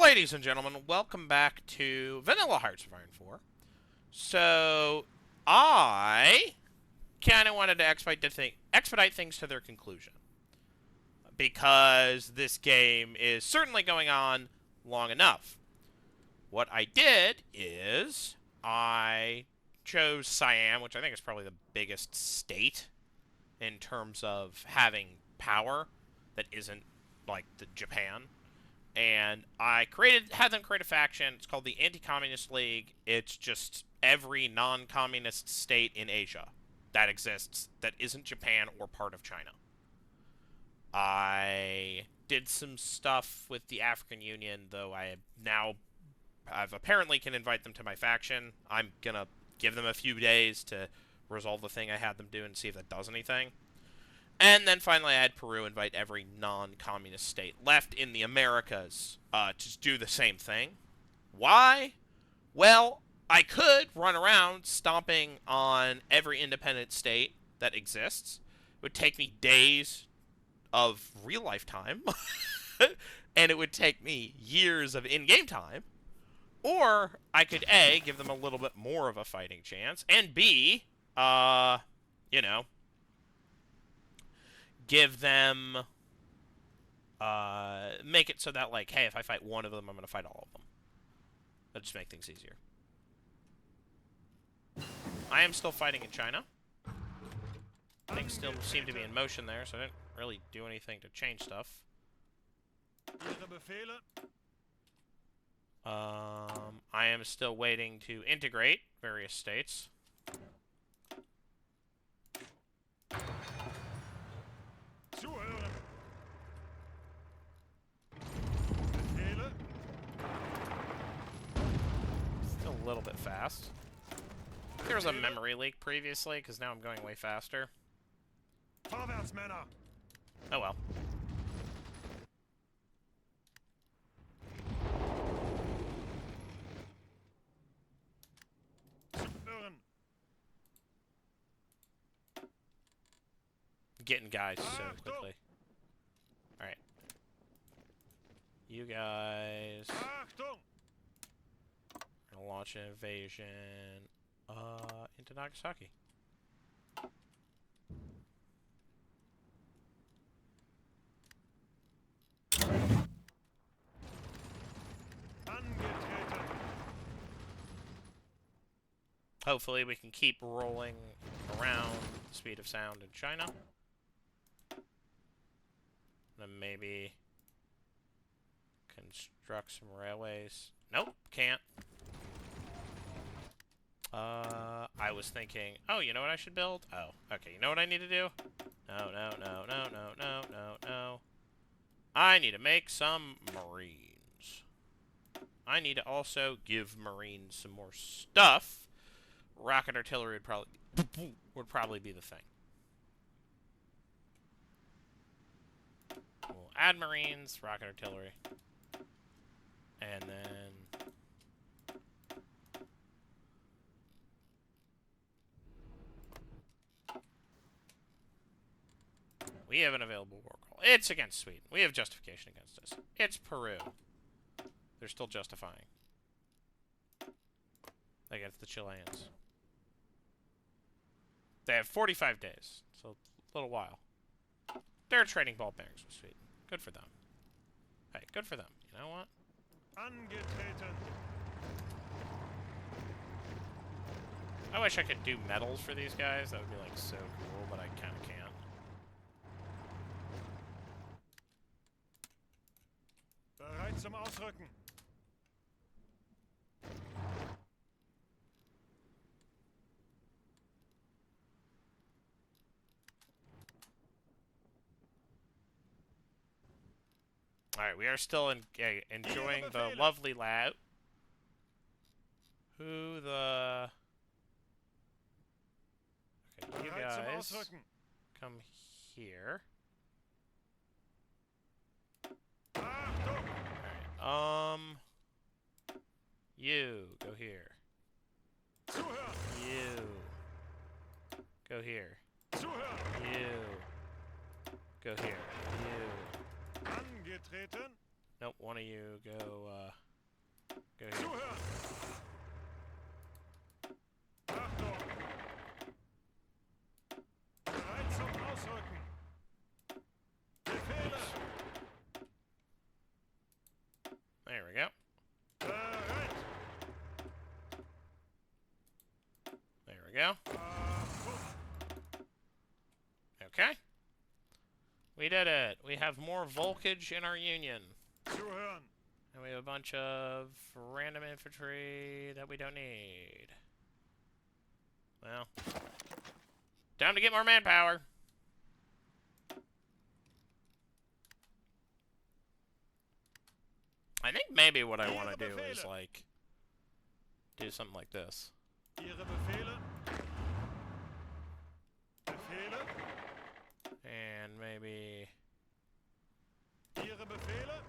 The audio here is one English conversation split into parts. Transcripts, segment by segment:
Ladies and gentlemen, welcome back to Vanilla Hearts of Iron 4. So, I kind of wanted to expedite things to their conclusion. Because this game is certainly going on long enough. What I did is, I chose Siam, which I think is probably the biggest state in terms of having power that isn't like Japan. And I had them create a faction. It's called the Anti-Communist League. It's just every non-communist state in Asia that exists that isn't Japan or part of China. I did some stuff with the African Union, though I've apparently can invite them to my faction. I'm gonna give them a few days to resolve the thing I had them do and see if that does anything. And then finally I had Peru invite every non-communist state left in the Americas to do the same thing. Why? Well, I could run around stomping on every independent state that exists. It would take me days of real-life time. And it would take me years of in-game time. Or I could A, give them a little bit more of a fighting chance, and B, give them, make it so that, like, hey, if I fight one of them, I'm going to fight all of them. That'll just make things easier. I am still fighting in China. Things still seem to be in motion there, so I didn't really do anything to change stuff. I am still waiting to integrate various states. Still a little bit fast. There was a memory leak previously, because now I'm going way faster. Oh well. Getting guys so quickly. Alright. You guys are gonna launch an invasion into Nagasaki. Hopefully we can keep rolling around the speed of sound in China. Then maybe construct some railways. Nope, can't. I was thinking, oh, you know what I should build? Oh, okay, you know what I need to do? No. I need to make some Marines. I need to also give Marines some more stuff. Rocket artillery would probably be the thing. We'll add Marines, rocket artillery, and then we have an available war call. It's against Sweden. We have justification against us. It's Peru. They're still justifying against the Chileans. They have 45 days, so a little while. They're trading ball bearings with Sweden. Good for them. Hey, good for them. You know what? I wish I could do medals for these guys. That would be, like, so cool, but I kind of can't. Bereit zum Ausrücken. Alright, we are still enjoying the lovely lab. Okay, you guys come here. Alright, you go here. You go here. You go here. You. Angetreten. Nope, one of you go, There we go. Bereit. There we go. Gut. Okay. We did it. We have more volkage in our union. Zuhören. And we have a bunch of random infantry that we don't need. Well, time to get more manpower. I think maybe what I want to do is, like, do something like this. Ihre Befehle. Befehle. And maybe Ihre Befehle.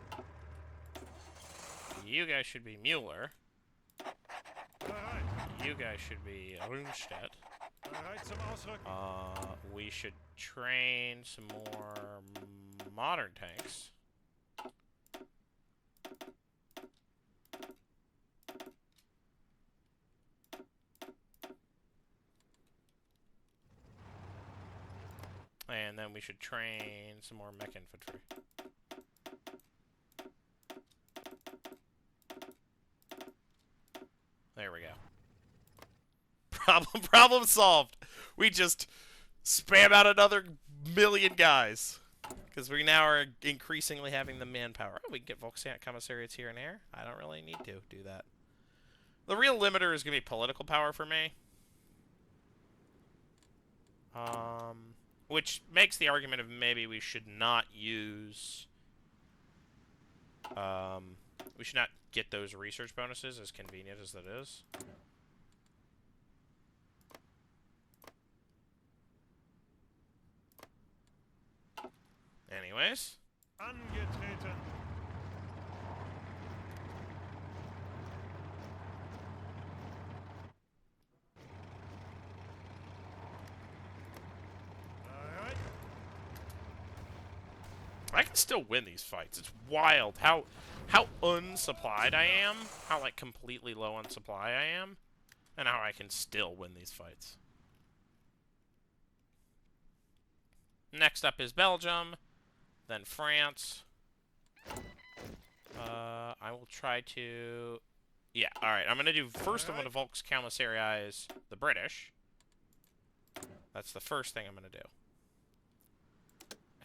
you guys should be Mueller. Bereit. You guys should be Rundstedt. Bereit zum Ausrücken. We should train some more modern tanks. And then we should train some more mech infantry. There we go. Problem solved. We just spam out another million guys. Because we now are increasingly having the manpower. Oh, we can get Volkswagen commissariats here and there. I don't really need to do that. The real limiter is going to be political power for me. Which makes the argument of maybe we should not use... we should not get those research bonuses, as convenient as that is. Anyways. Angetreten. Bereit. I can still win these fights. It's wild how unsupplied I am, how like completely low on supply I am, and how I can still win these fights. Next up is Belgium, then France. I will try to... Yeah, alright, I'm gonna do... First I'm gonna Volkscommissarize the British. That's the first thing I'm gonna do.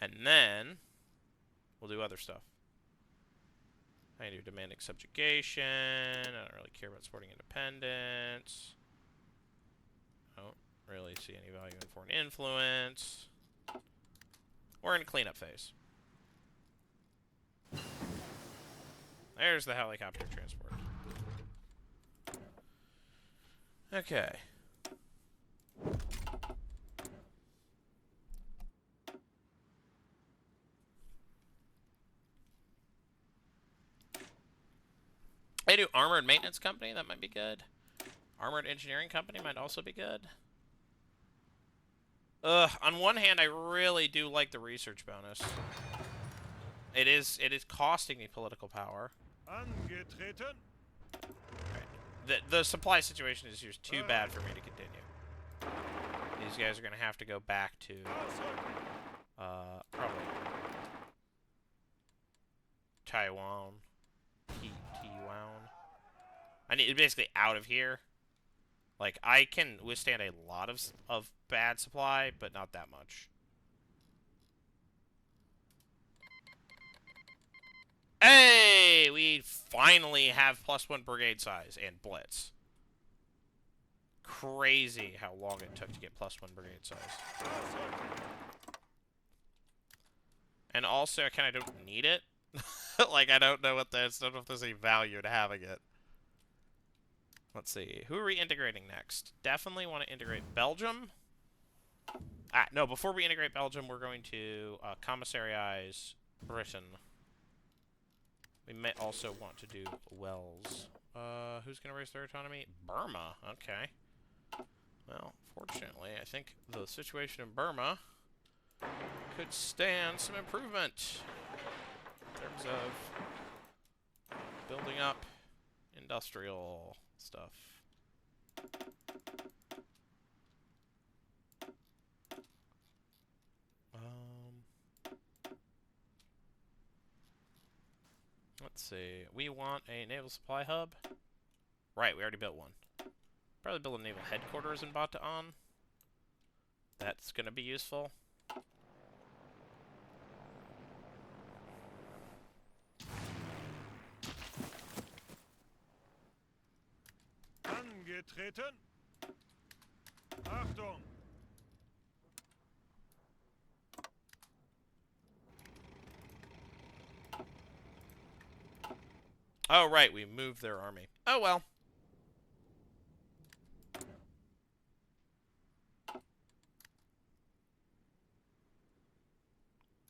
And then... we'll do other stuff. I do demanding subjugation. I don't really care about supporting independence. I don't really see any value in foreign influence. We're in a cleanup phase. There's the helicopter transport. Okay. I do armored maintenance company, that might be good. Armored engineering company might also be good. On one hand, I really do like the research bonus. It is costing me political power. Angetreten. Right. The supply situation is just too bad for me to continue. These guys are gonna have to go back to probably Taiwan. I need basically out of here. Like, I can withstand a lot of bad supply, but not that much. Hey! We finally have +1 brigade size and blitz. Crazy how long it took to get +1 brigade size. And also, I kind of don't need it. Like, I don't know what this... I don't know if there's any value to having it. Let's see. Who are we integrating next? Definitely want to integrate Belgium. No, before we integrate Belgium, we're going to commissarize Britain. We may also want to do Wales. Who's going to raise their autonomy? Burma. Okay. Well, fortunately, I think the situation in Burma could stand some improvement in terms of building up industrial stuff. Let's see. We want a naval supply hub. Right, we already built one. Probably build a naval headquarters in Bataan. That's going to be useful. Angetreten. Achtung. Oh, right, we moved their army. Oh, well.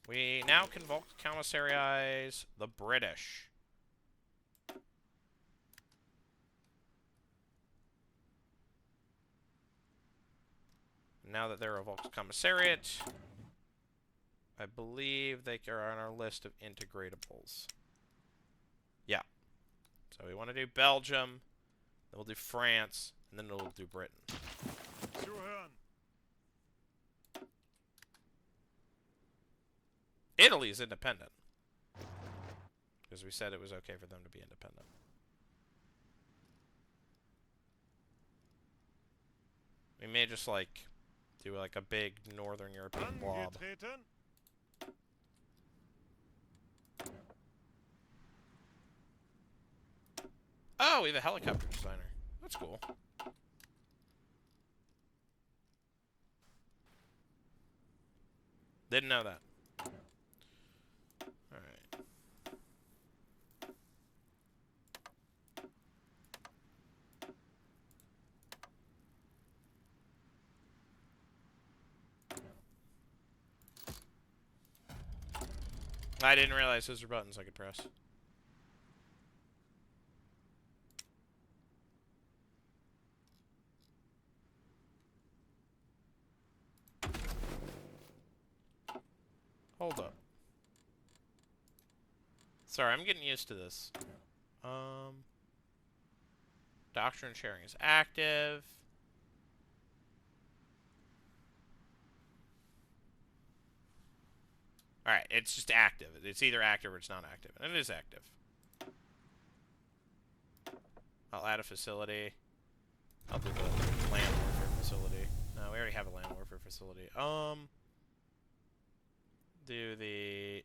We now can commissarize the British. Now that they're a Volk Commissariat, I believe they are on our list of integratables. Yeah. So we want to do Belgium, then we'll do France, and then we'll do Britain. Zuhören. Italy's independent. Because we said it was okay for them to be independent. We may just, like, do, like, a big Northern European blob. Angetreten. Oh, we have a helicopter designer. That's cool. Didn't know that. Alright. I didn't realize those were buttons I could press. Hold up. Sorry, I'm getting used to this. Doctrine sharing is active. Alright, it's just active. It's either active or it's not active. And it is active. I'll add a facility. I'll do the land warfare facility. No, we already have a land warfare facility. Do the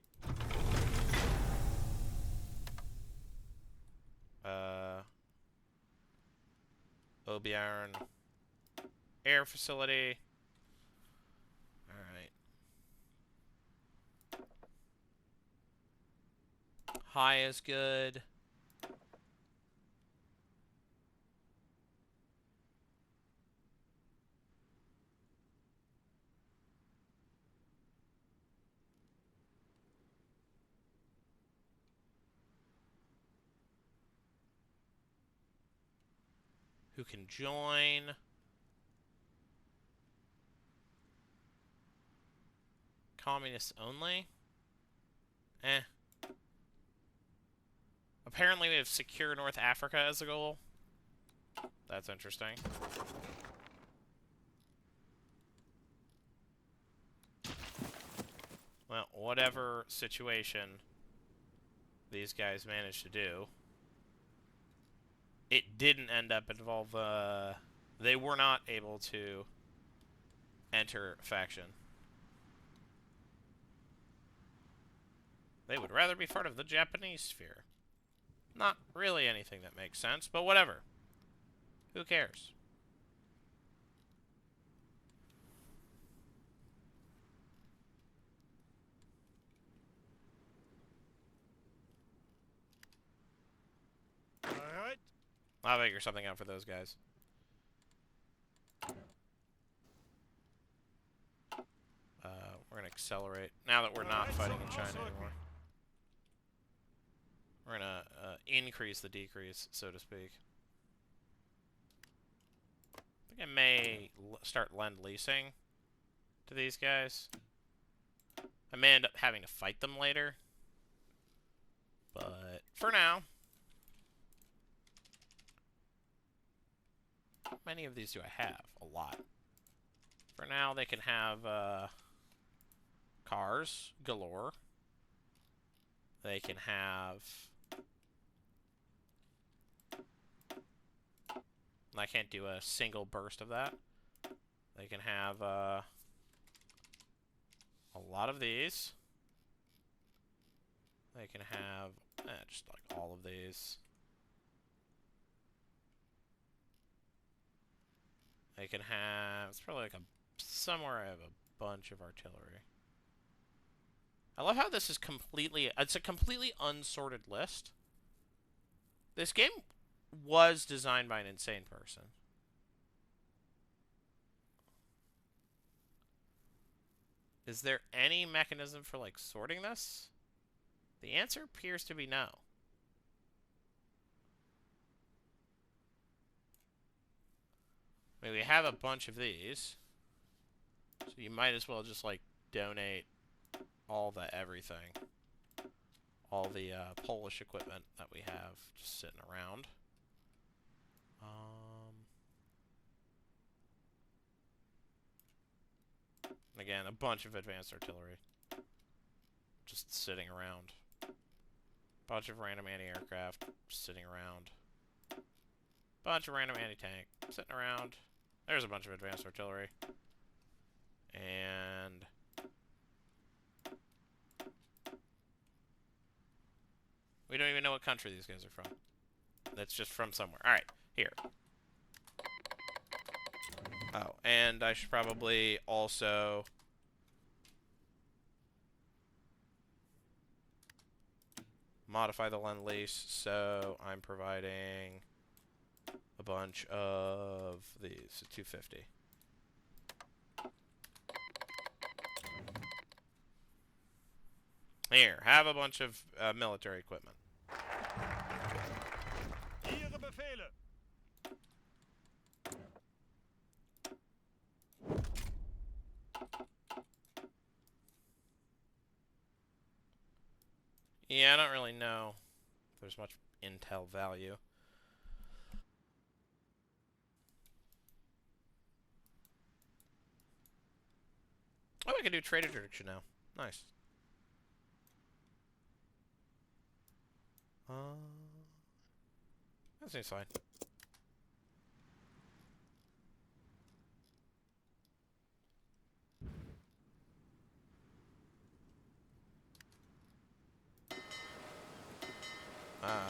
Obiarn air facility. Alright. High is good. Who can join? Communists only? Eh. Apparently we have secure North Africa as a goal. That's interesting. Well, whatever situation these guys managed to do, it didn't end up involve, they were not able to enter faction. They would rather be part of the Japanese sphere. Not really anything that makes sense, but whatever. Who cares? Alright. I'll figure something out for those guys. We're going to accelerate. Now that we're not fighting in China anymore. We're going to increase the decrease, so to speak. I think I may start lend-leasing to these guys. I may end up having to fight them later. But for now... How many of these do I have? A lot. For now, they can have cars galore. They can have I can't do a single burst of that. They can have a lot of these. They can have just like all of these. They can have, it's probably like somewhere I have a bunch of artillery. I love how this is it's a completely unsorted list. This game was designed by an insane person. Is there any mechanism for, like, sorting this? The answer appears to be no. I mean, we have a bunch of these. So you might as well just, like, donate all the everything. All the Polish equipment that we have just sitting around. Again, a bunch of advanced artillery. Just sitting around. Bunch of random anti-aircraft sitting around. Bunch of random anti-tank sitting around. There's a bunch of advanced artillery. And we don't even know what country these guys are from. That's just from somewhere. Alright, here. Oh, and I should probably also modify the Lend-Lease, so I'm providing a bunch of these, 250. Here, have a bunch of military equipment. Ihre Befehle. Yeah, I don't really know if there's much intel value. Oh, I can do trade interdiction now. Nice. That seems fine.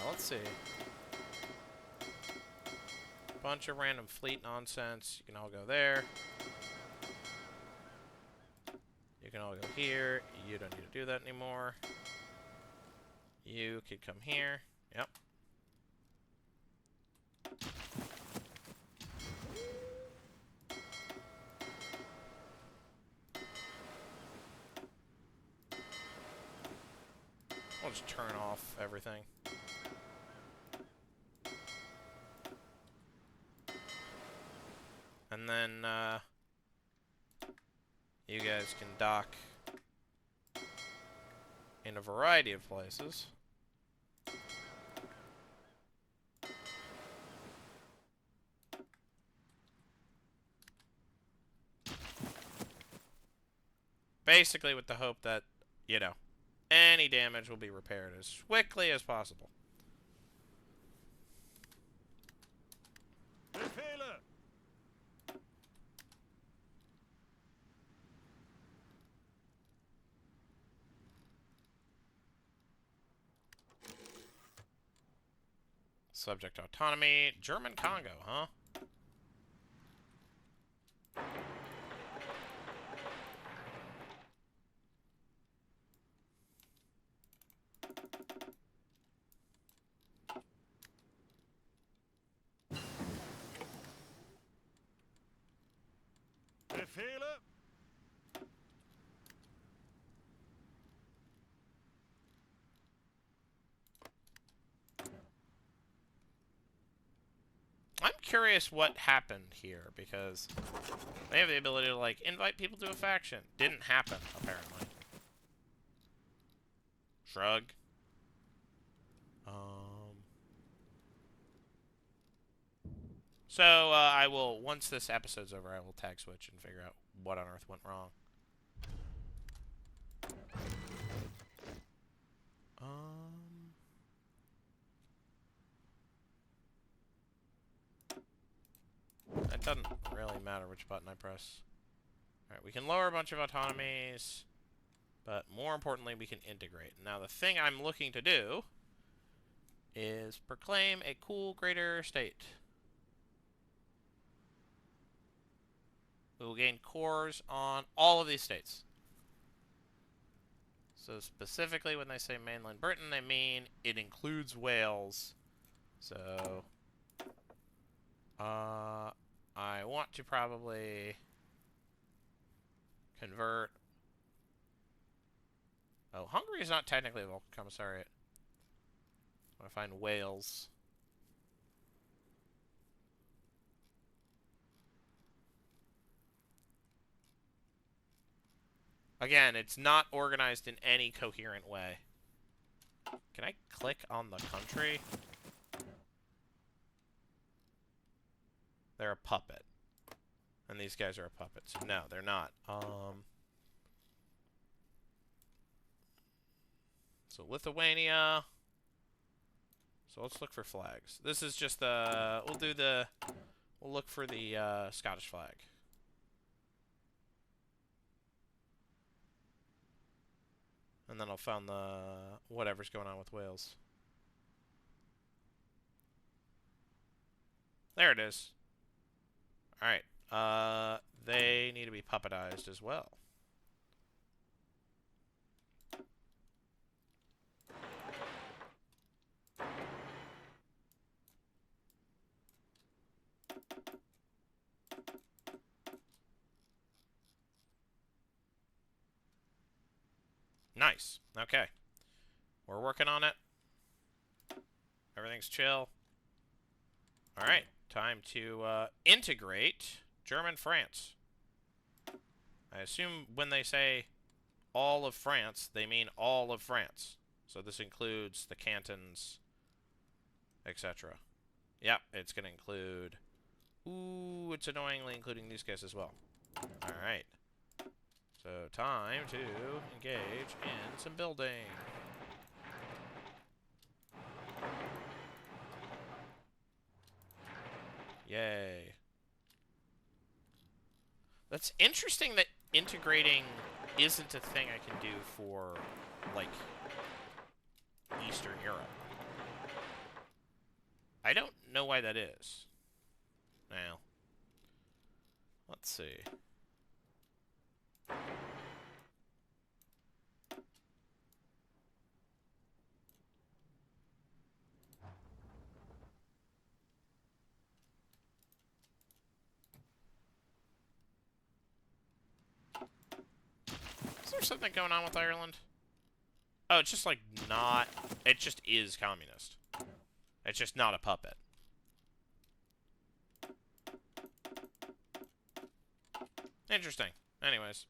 Let's see. Bunch of random fleet nonsense. You can all go there. You can all go here. You don't need to do that anymore. You could come here. Yep. I'll just turn off everything. And then, you guys can dock in a variety of places. Basically with the hope that, you know, any damage will be repaired as quickly as possible. Befehle. Subject autonomy. German Congo, huh? Befehle. I'm curious what happened here, because they have the ability to, like, invite people to a faction. Didn't happen, apparently. Shrug. So, I will, once this episode's over, I will tag switch and figure out what on earth went wrong. it doesn't really matter which button I press. Alright, we can lower a bunch of autonomies, but more importantly, we can integrate. Now, the thing I'm looking to do is proclaim a cool greater state. We will gain cores on all of these states. So specifically when they say mainland Britain, they mean it includes Wales. So I want to probably convert. Oh, Hungary is not technically a local commissariat. I want to find Wales. Again, it's not organized in any coherent way. Can I click on the country? They're a puppet. And these guys are a puppet. So no, they're not. So Lithuania. So let's look for flags. This is just the... We'll look for the Scottish flag. And then I'll find the... whatever's going on with Wales. There it is. Alright. They need to be puppetized as well. Nice. Okay. We're working on it. Everything's chill. Alright. Time to integrate German France. I assume when they say all of France, they mean all of France. So this includes the cantons, etc. Yep, it's going to include... Ooh, it's annoyingly including these guys as well. Alright. So, time to engage in some building. Yay. That's interesting that integrating isn't a thing I can do for, like, Eastern Europe. I don't know why that is. Now, let's see. Is there something going on with Ireland? Oh, it's just like not... It just is communist. It's just not a puppet. Interesting. Anyways.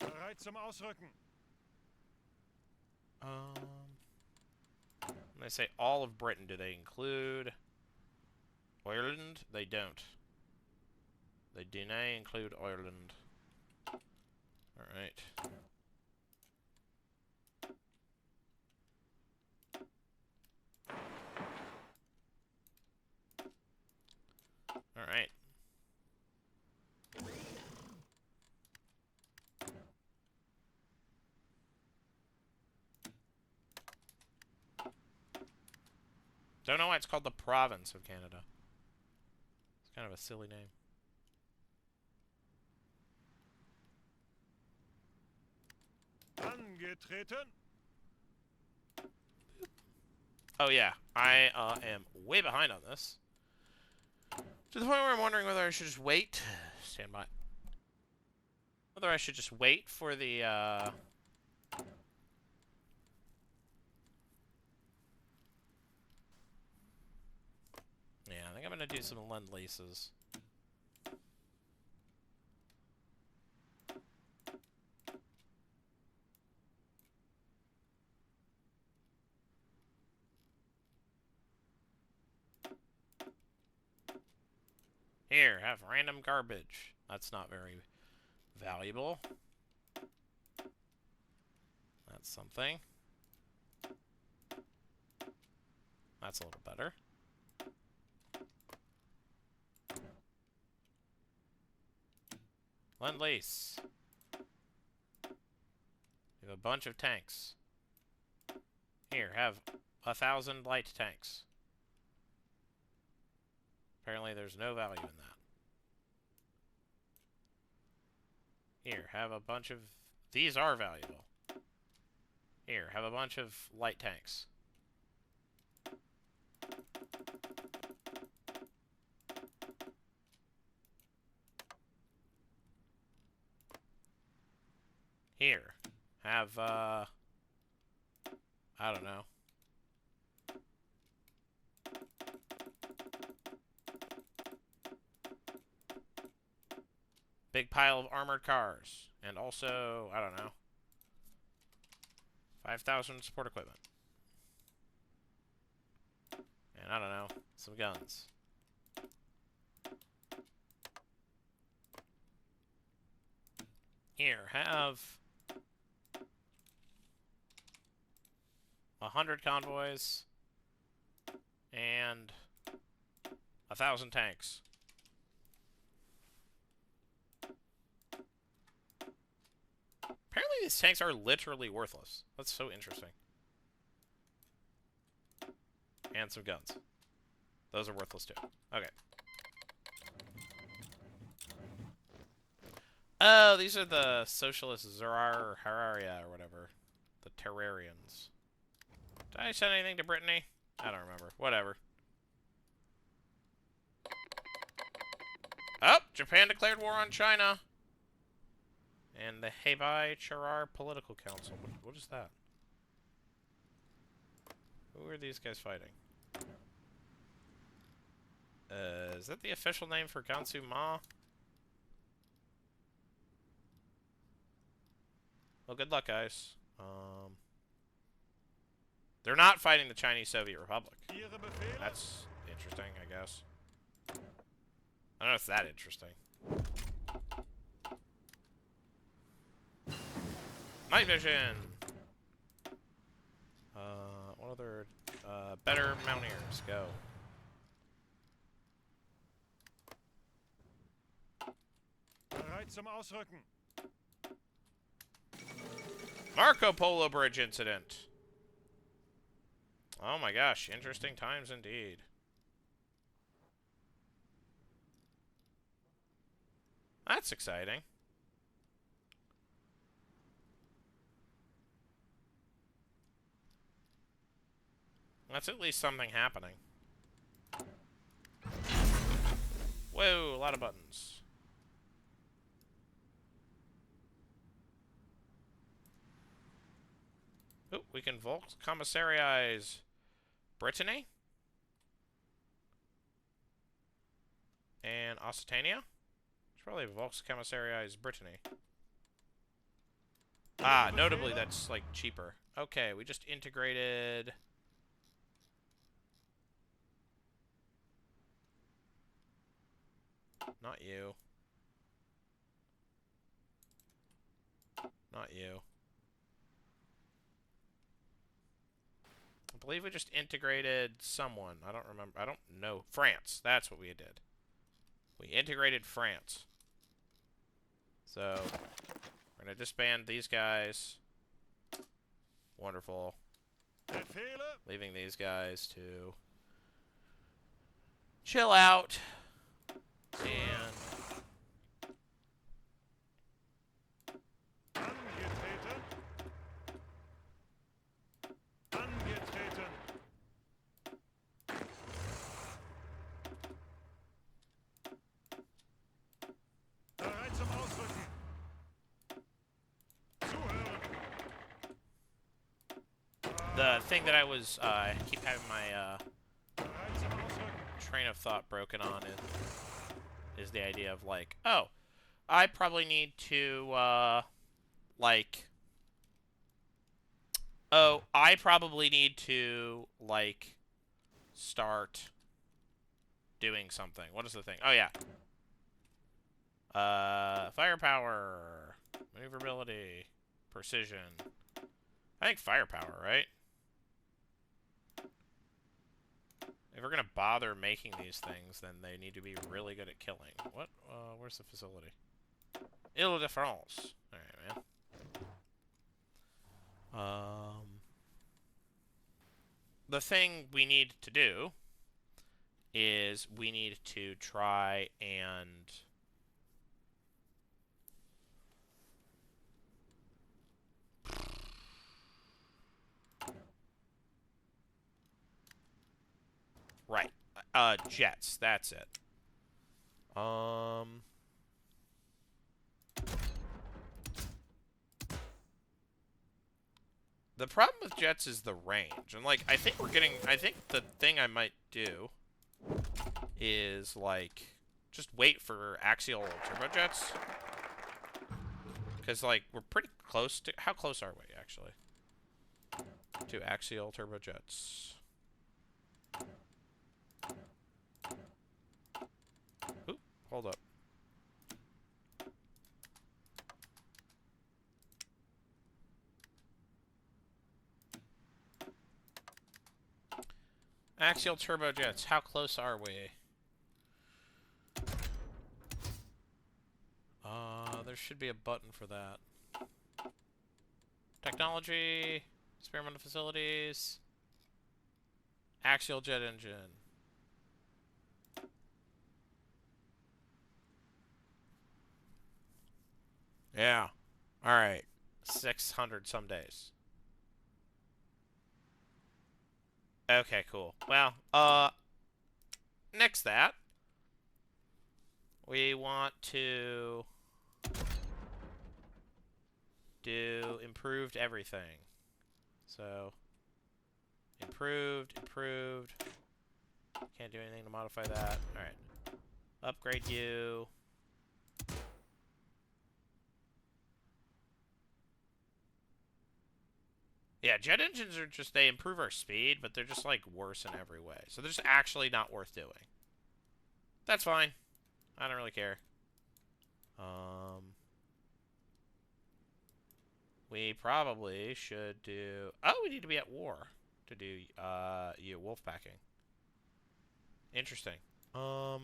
Bereit zum Ausrücken. When they say all of Britain, do they include Ireland? They don't. They do not include Ireland. Alright. Alright. Don't know why it's called the Province of Canada. It's kind of a silly name. Angetreten. Oh yeah, I am way behind on this. To the point where I'm wondering whether I should just wait. Stand by. Whether I should just wait for the, Yeah, I think I'm gonna do some Lend-Leases. Here, have random garbage. That's not very valuable. That's something. That's a little better. Lend-lease. We have a bunch of tanks. Here, have 1,000 light tanks. Apparently there's no value in that. Here, have a bunch of... These are valuable. Here, have a bunch of light tanks. Here, have, I don't know. Big pile of armored cars. And also, I don't know. 5,000 support equipment. And I don't know, some guns. Here, have 100 convoys and 1,000 tanks. Apparently these tanks are literally worthless. That's so interesting. And some guns. Those are worthless too. Okay. Oh, these are the socialist Zarar or Hararia or whatever. The Terrarians. Did I send anything to Brittany? I don't remember. Whatever. Oh, Japan declared war on China. And the Hebei Charar Political Council. What is that? Who are these guys fighting? Is that the official name for Gansu Ma? Well, good luck, guys. They're not fighting the Chinese Soviet Republic. That's interesting, I guess. I don't know if it's that interesting. Night vision! What other... better mountaineers, go. Bereit zum Ausrücken. Marco Polo Bridge incident. Oh my gosh, interesting times indeed. That's exciting. That's at least something happening. Whoa, a lot of buttons. Oh, we can Volkscommissarize Brittany and Occitania. Should probably Volkscommissarize Brittany. Ah, notably that's like cheaper. Okay, we just integrated. Not you. Not you. I believe we just integrated someone. I don't remember. I don't know. France. That's what we did. We integrated France. So, we're going to disband these guys. Wonderful. Leaving these guys to chill out. And Bereit zum Ausrücken. Zuhören. the thing that I was, keep having my, Bereit zum Ausrücken. train of thought broken on is the idea of, like, oh, I probably need to, like, oh, I probably need to, like, start doing something. What is the thing? Oh, yeah. Firepower, maneuverability, precision. I think firepower, right? If we're gonna bother making these things, then they need to be really good at killing. What? Where's the facility? Ile-de-France. Alright, man. The thing we need to do is we need to try and... Right. Jets. That's it. The problem with jets is the range. And, like, I think the thing I might do is, like, just wait for axial turbojets. Because, like, we're pretty close to... How close are we, actually? To axial turbojets. Oop, hold up. Axial turbojets, how close are we? There should be a button for that. Technology, experimental facilities, axial jet engine. Yeah. Alright. 600 some days. Okay, cool. Well, next that, we want to do improved everything. So, improved. Can't do anything to modify that. Alright. Upgrade you. Yeah, jet engines are just, they improve our speed, but they're just, like, worse in every way. So they're just actually not worth doing. That's fine. I don't really care. We probably should do... Oh, we need to be at war to do, wolf packing. Interesting. A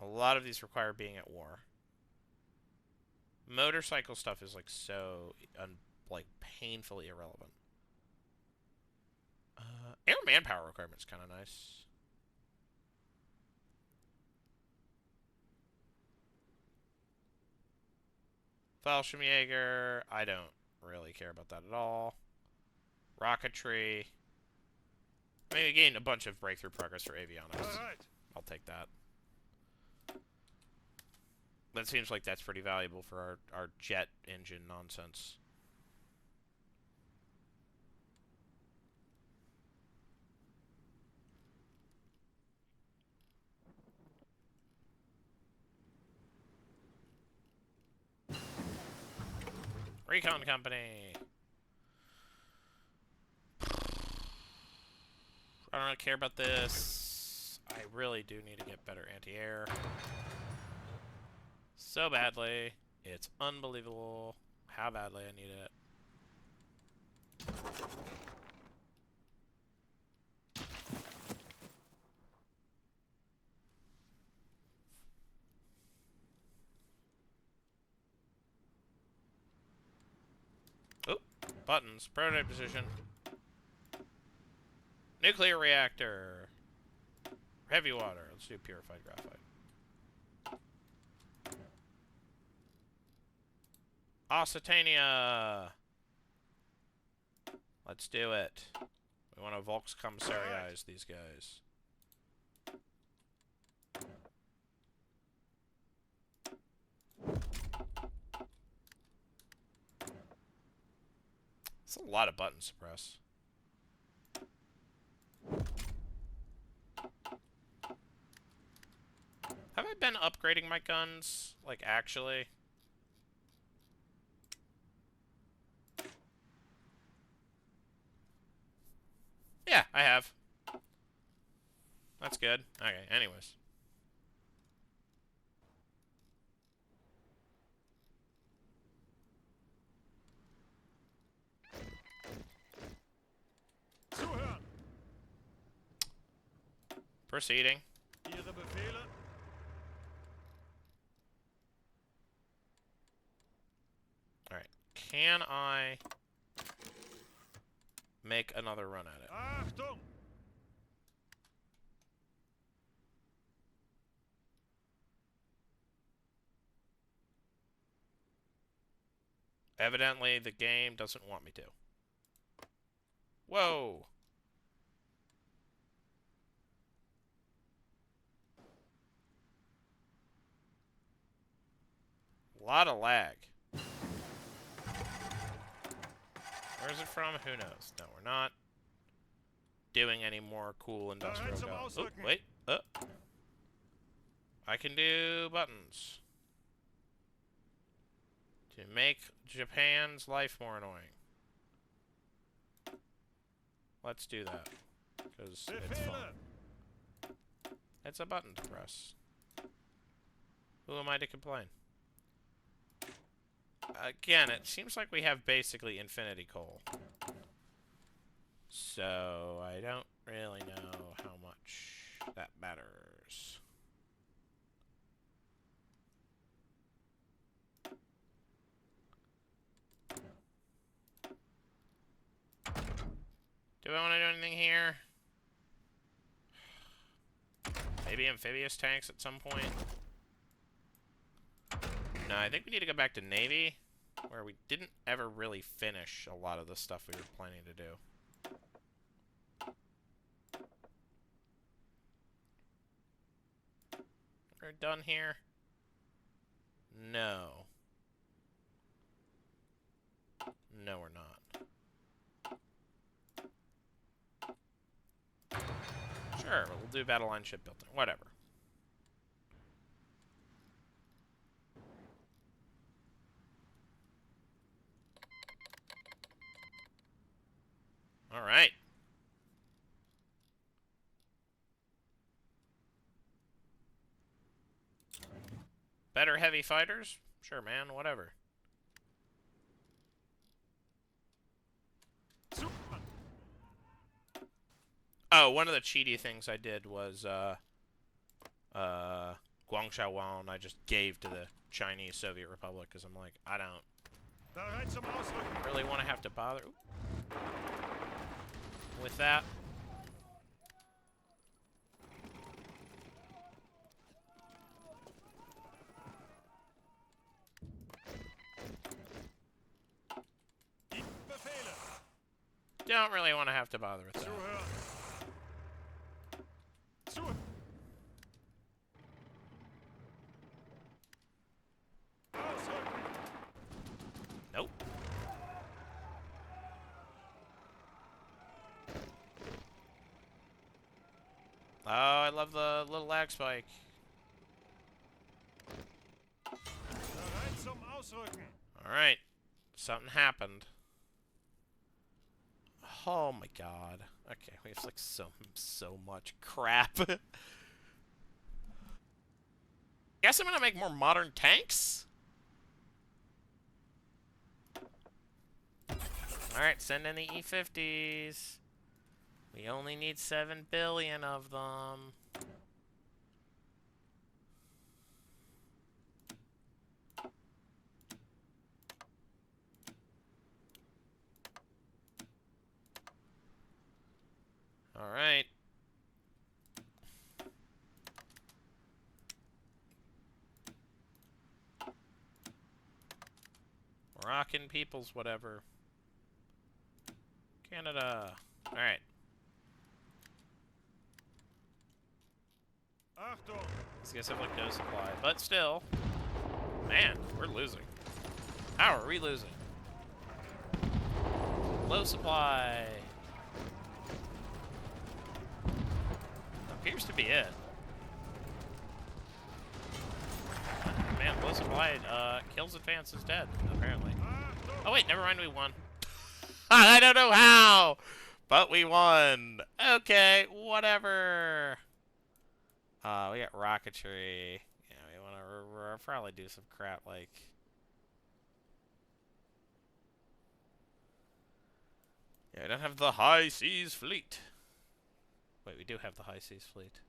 lot of these require being at war. Motorcycle stuff is, like, so, like, painfully irrelevant. Air manpower requirement's kind of nice. Fallschirmjäger, I don't really care about that at all. Rocketry. I mean, we gained a bunch of breakthrough progress for avionics. I'll take that. That seems like that's pretty valuable for our jet engine nonsense. Recon company. I don't really care about this. I really do need to get better anti-air. So badly. It's unbelievable how badly I need it. Oh, buttons. Prototype position. Nuclear reactor. Heavy water. Let's do purified graphite. Occitania. Let's do it. We want to Volkskommissarize these guys. It's a lot of buttons to press. Have I been upgrading my guns? Like, actually? Yeah, I have. That's good. Okay, anyways. Zuhören! Proceeding. Ihre Befehle. can I make another run at it? Achtung! Evidently, the game doesn't want me to. Whoa! A lot of lag. Where's it from? Who knows? No, we're not doing any more cool industrial guns. Oh, wait. I can do buttons. To make Japan's life more annoying. Let's do that. Because it's fun. It's a button to press. Who am I to complain? Again, it seems like we have basically infinity coal. So, I don't really know how much that matters. Do I want to do anything here? Maybe amphibious tanks at some point? No, I think we need to go back to Navy, where we didn't ever really finish a lot of the stuff we were planning to do. We're done here? No. No, we're not. Sure, we'll do battle line shipbuilding. Whatever. Alright. Better heavy fighters? Sure, man, whatever. Oh, one of the cheaty things I did was, Guangzhou Wan I just gave to the Chinese Soviet Republic, because I'm like, I don't Bereit zum Ausrücken! really want to have to bother with that. Befehle! Don't really want to have to bother with that. Zuhören! Zu! Ausrücken! Nope. Oh, I love the little lag spike. Bereit zum Ausrücken! Alright. Something happened. Oh my god. Okay, we have like so much crap. Guess I'm gonna make more modern tanks? Alright, send in the E-50s. We only need 7 billion of them. Alright. Moroccan peoples, whatever. Canada. Alright. Achtung! These guys have like no supply, but still. Man, we're losing. How are we losing? Low supply. Appears to be it. Man, low supply, kills advance is dead, apparently. Achtung! Oh wait, never mind, we won. I don't know how, but we won. Okay, whatever. We got rocketry. Yeah, we want to probably do some crap like... Yeah, we don't have the High Seas Fleet. Wait, we do have the High Seas Fleet.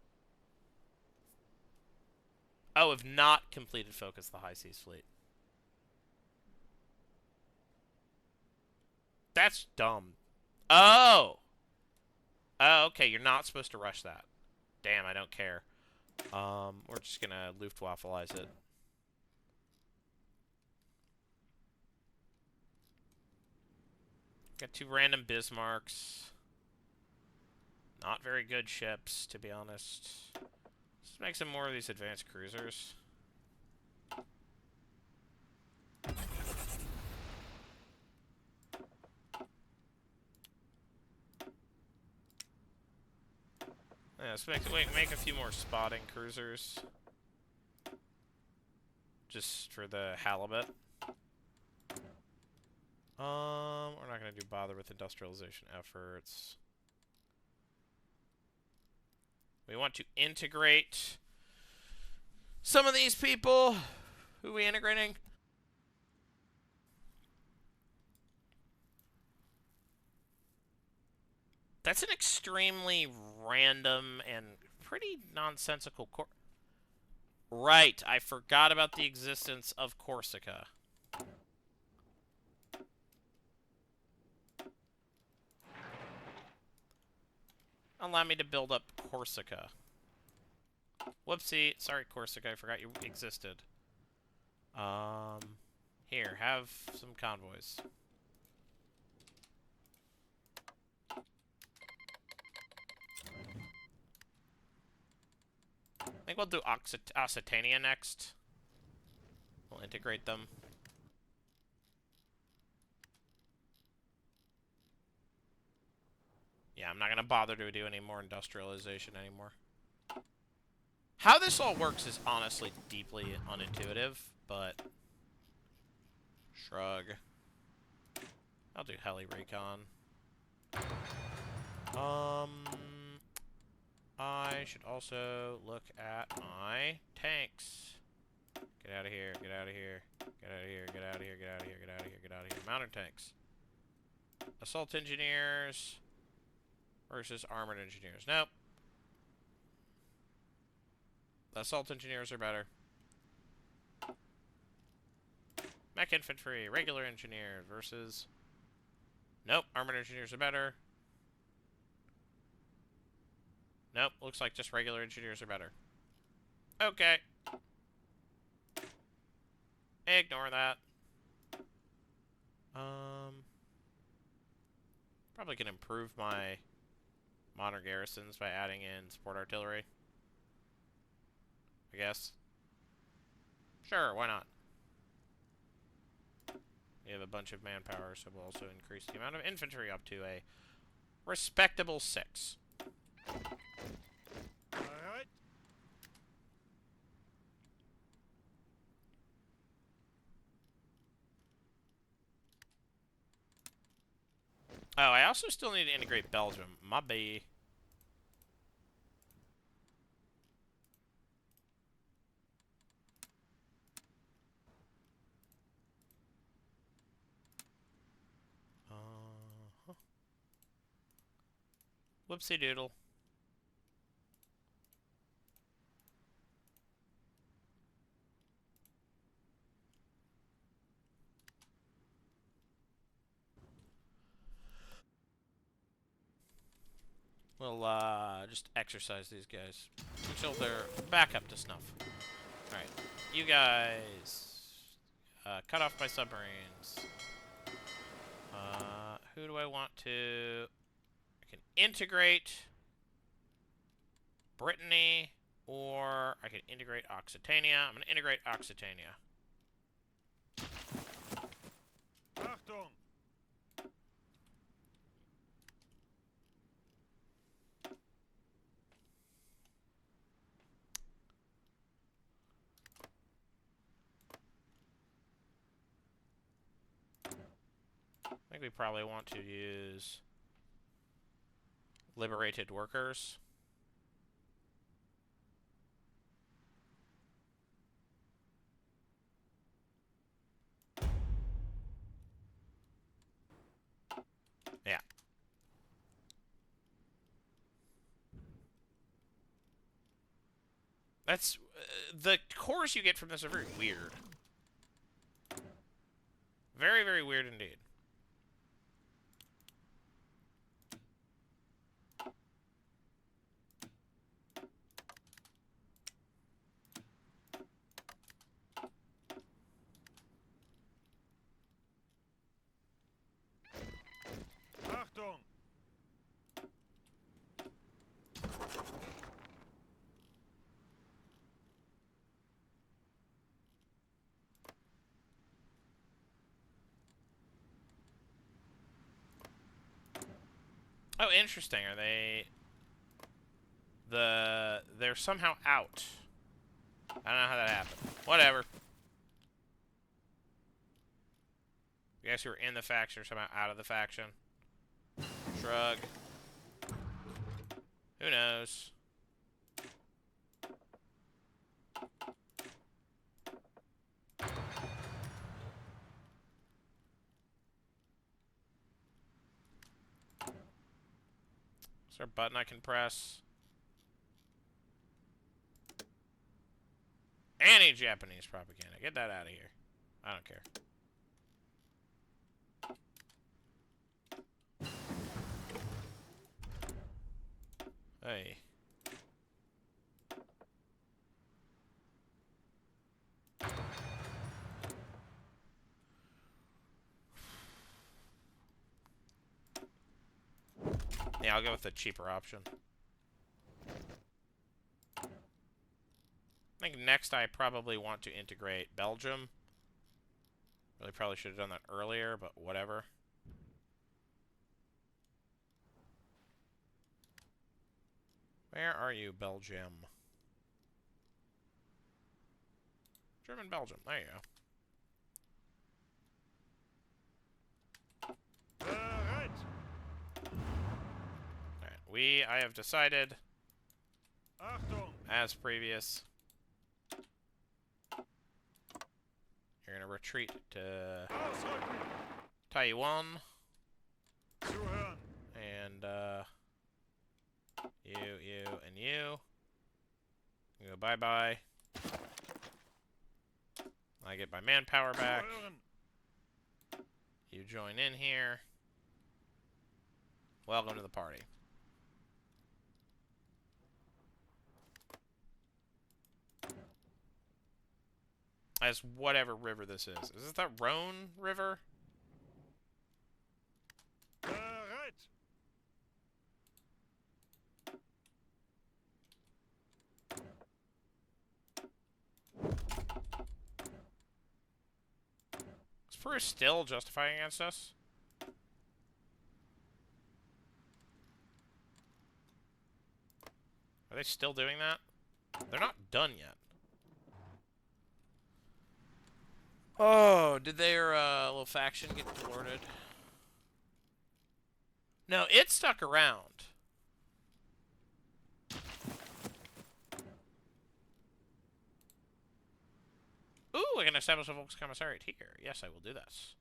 Oh, have not completed focus the High Seas Fleet. That's dumb. Oh! Oh, okay, you're not supposed to rush that. Damn, I don't care. We're just gonna Luftwaffleize it. Got 2 random Bismarcks. Not very good ships, to be honest. Let's make some more of these advanced cruisers. Yeah, let's make a few more spotting cruisers. Just for the halibut. We're not gonna bother with industrialization efforts. We want to integrate some of these people. Who are we integrating? That's an extremely random and pretty nonsensical Right, I forgot about the existence of Corsica. Allow me to build up Corsica. Whoopsie, sorry Corsica, I forgot you existed. Here, have some convoys. I think we'll do Occitania next. We'll integrate them. Yeah, I'm not going to bother to do any more industrialization anymore. How this all works is honestly deeply unintuitive, but... Shrug. I'll do heli recon. I should also look at my tanks. Get out of here, get out of here, get out of here, get out of here, get out of here, get out of here, get out of here. Mounted tanks. Assault engineers versus armored engineers. Nope. Assault engineers are better. Mech infantry, regular engineers versus... Nope, armored engineers are better. Nope, looks like just regular engineers are better. Okay. Ignore that. Probably can improve my modern garrisons by adding in support artillery. I guess. Sure, why not? We have a bunch of manpower, so we'll also increase the amount of infantry up to a respectable 6. Alright. Oh, I also still need to integrate Belgium. My bad. Whoopsie doodle. We'll, just exercise these guys until they're back up to snuff. Alright. You guys, cut off my submarines. Who do I want to... I can integrate Brittany, or I can integrate Occitania. I'm going to integrate Occitania. Achtung! I think we probably want to use liberated workers. Yeah. That's... the cores you get from this are very weird. Very, very weird indeed. Oh, interesting. Are they... They're somehow out. I don't know how that happened. Whatever. I guess you were in the faction or somehow out of the faction. Shrug. Who knows? Is there a button I can press? Anti-Japanese propaganda. Get that out of here. I don't care. Hey. Yeah, I'll go with the cheaper option. I think next I probably want to integrate Belgium. Really probably should have done that earlier, but whatever. Where are you, Belgium? German Belgium. There you go. Bereit! Alright, I have decided, Achtung! as previous, you're gonna retreat to Ausrücken! Taiwan, Zuhören! and, you, and you. You go bye-bye. I get my manpower back. Zuhören! You join in here. Welcome to the party. As whatever river this is. Is this the Rhone River? Bereit! Is Peru still justifying against us? Are they still doing that? They're not done yet. Oh, did their little faction get thwarted? No, it stuck around. Ooh, I can establish a Volks Commissariat here. Yes, I will do this.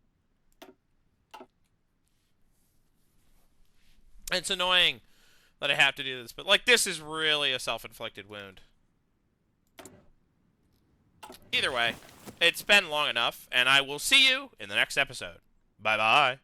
It's annoying that I have to do this, but, like, this is really a self-inflicted wound. Either way, it's been long enough, and I will see you in the next episode. Bye-bye.